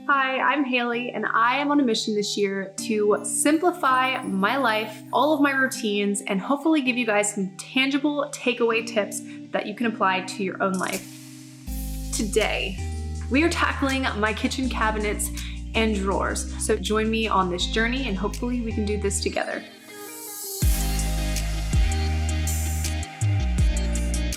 Hi, I'm Haley, and I am on a mission this year to simplify my life, all of my routines, and hopefully give you guys some tangible takeaway tips that you can apply to your own life. Today, we are tackling my kitchen cabinets and drawers. So join me on this journey and hopefully we can do this together.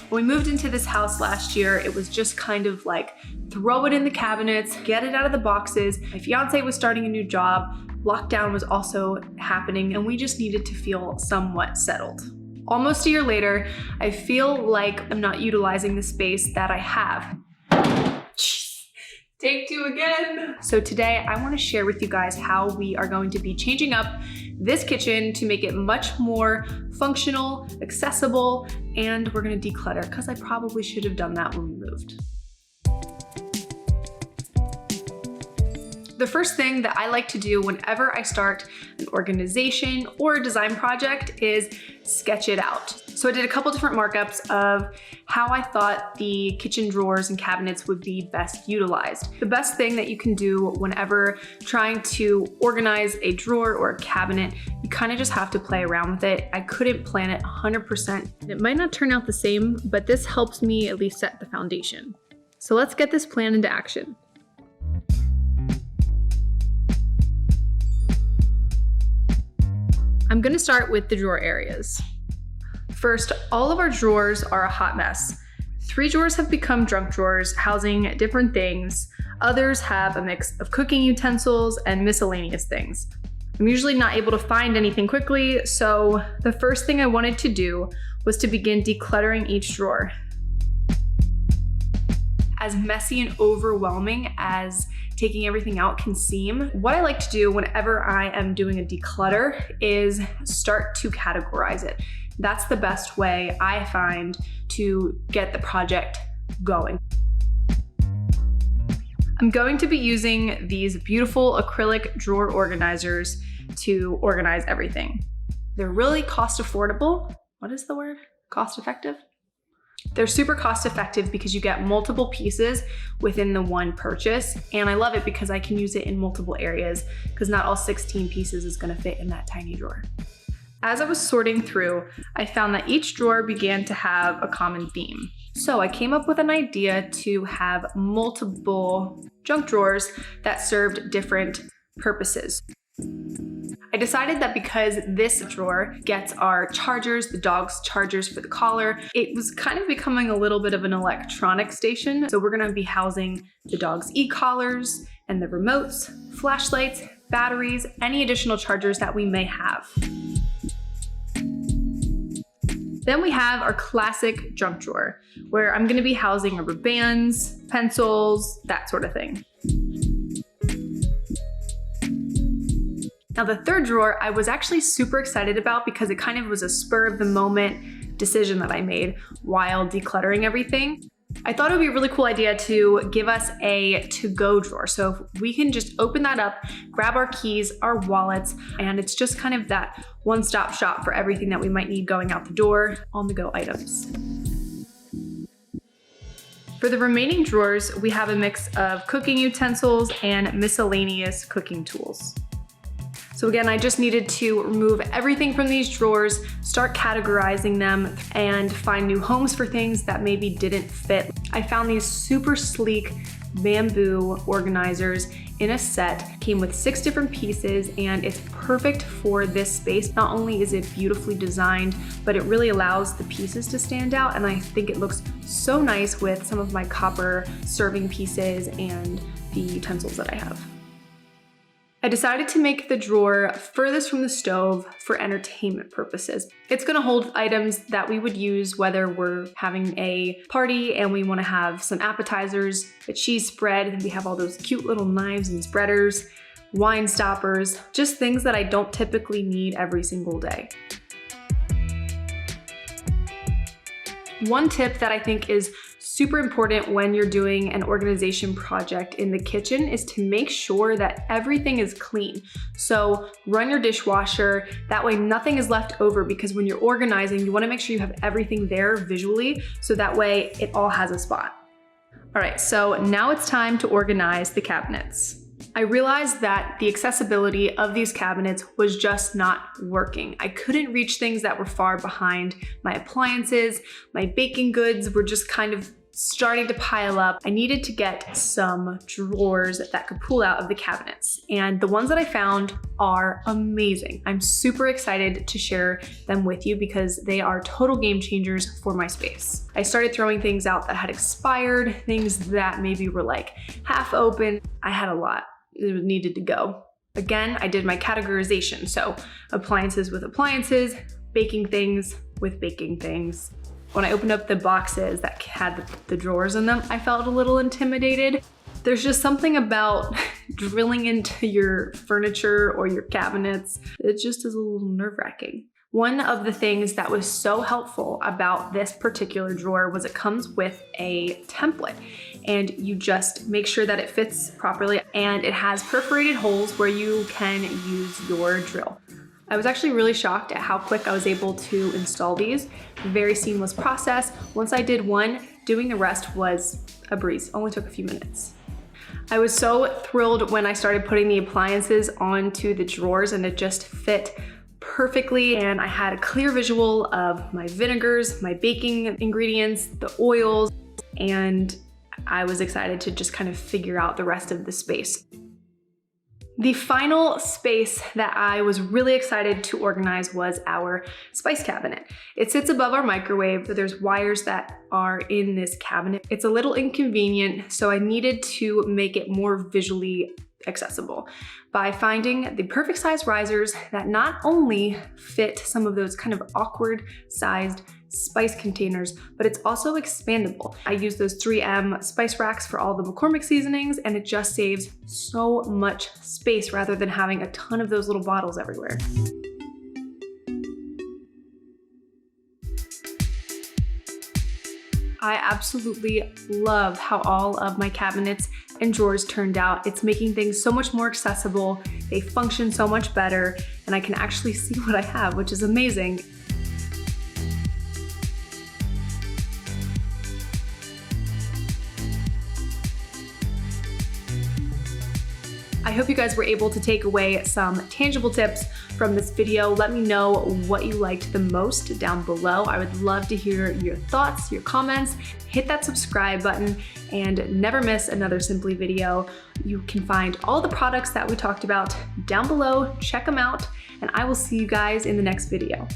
When we moved into this house last year, it was just kind of like throw it in the cabinets, get it out of the boxes. My fiance was starting a new job, lockdown was also happening, and we just needed to feel somewhat settled. Almost a year later, I feel like I'm not utilizing the space that I have. Take two again. So today I want to share with you guys how we are going to be changing up this kitchen to make it much more functional, accessible, and we're going to declutter because I probably should have done that when we moved. The first thing that I like to do whenever I start an organization or a design project is sketch it out. So I did a couple different markups of how I thought the kitchen drawers and cabinets would be best utilized. The best thing that you can do whenever trying to organize a drawer or a cabinet, you kind of just have to play around with it. I couldn't plan it 100%. It might not turn out the same, but this helps me at least set the foundation. So let's get this plan into action. I'm gonna start with the drawer areas. First, all of our drawers are a hot mess. 3 drawers have become junk drawers, housing different things. Others have a mix of cooking utensils and miscellaneous things. I'm usually not able to find anything quickly, so the first thing I wanted to do was to begin decluttering each drawer. As messy and overwhelming as taking everything out can seem, what I like to do whenever I am doing a declutter is start to categorize it. That's the best way I find to get the project going. I'm going to be using these beautiful acrylic drawer organizers to organize everything. They're really cost affordable. What is the word? Cost effective? They're super cost effective because you get multiple pieces within the one purchase. And I love it because I can use it in multiple areas because not all 16 pieces is gonna fit in that tiny drawer. As I was sorting through, I found that each drawer began to have a common theme. So I came up with an idea to have multiple junk drawers that served different purposes. I decided that because this drawer gets our chargers, the dog's chargers for the collar, it was kind of becoming a little bit of an electronic station. So we're gonna be housing the dog's e-collars and the remotes, flashlights, batteries, any additional chargers that we may have. Then we have our classic junk drawer, where I'm gonna be housing rubber bands, pencils, that sort of thing. Now the third drawer I was actually super excited about because it kind of was a spur of the moment decision that I made while decluttering everything. I thought it would be a really cool idea to give us a to-go drawer. So we can just open that up, grab our keys, our wallets, and it's just kind of that one-stop shop for everything that we might need going out the door, on-the-go items. For the remaining drawers, we have a mix of cooking utensils and miscellaneous cooking tools. So again, I just needed to remove everything from these drawers, start categorizing them, and find new homes for things that maybe didn't fit. I found these super sleek bamboo organizers in a set, came with 6 different pieces, and it's perfect for this space. Not only is it beautifully designed, but it really allows the pieces to stand out, and I think it looks so nice with some of my copper serving pieces and the utensils that I have. I decided to make the drawer furthest from the stove for entertainment purposes. It's gonna hold items that we would use whether we're having a party and we wanna have some appetizers, a cheese spread, and we have all those cute little knives and spreaders, wine stoppers, just things that I don't typically need every single day. One tip that I think is super important when you're doing an organization project in the kitchen is to make sure that everything is clean. So run your dishwasher, that way nothing is left over, because when you're organizing, you wanna make sure you have everything there visually, so that way it all has a spot. All right, so now it's time to organize the cabinets. I realized that the accessibility of these cabinets was just not working. I couldn't reach things that were far behind. My appliances, my baking goods were just kind of starting to pile up. I needed to get some drawers that could pull out of the cabinets. And the ones that I found are amazing. I'm super excited to share them with you because they are total game changers for my space. I started throwing things out that had expired, things that maybe were like half open. I had a lot. It needed to go. Again, I did my categorization. So appliances with appliances, baking things with baking things. When I opened up the boxes that had the drawers in them, I felt a little intimidated. There's just something about drilling into your furniture or your cabinets. It just is a little nerve-wracking. One of the things that was so helpful about this particular drawer was it comes with a template, and you just make sure that it fits properly, and it has perforated holes where you can use your drill. I was actually really shocked at how quick I was able to install these. Very seamless process. Once I did one, doing the rest was a breeze. Only took a few minutes. I was so thrilled when I started putting the appliances onto the drawers, and it just fit perfectly, and I had a clear visual of my vinegars, my baking ingredients, the oils, and I was excited to just kind of figure out the rest of the space. The final space that I was really excited to organize was our spice cabinet. It sits above our microwave, but there's wires that are in this cabinet. It's a little inconvenient, so I needed to make it more visually accessible by finding the perfect size risers that not only fit some of those kind of awkward sized spice containers, but it's also expandable. I use those 3M spice racks for all the McCormick seasonings, and it just saves so much space rather than having a ton of those little bottles everywhere. I absolutely love how all of my cabinets and drawers turned out. It's making things so much more accessible. They function so much better, and I can actually see what I have, which is amazing. I hope you guys were able to take away some tangible tips from this video. Let me know what you liked the most down below. I would love to hear your thoughts, your comments. Hit that subscribe button and never miss another Simply video. You can find all the products that we talked about down below. Check them out, and I will see you guys in the next video.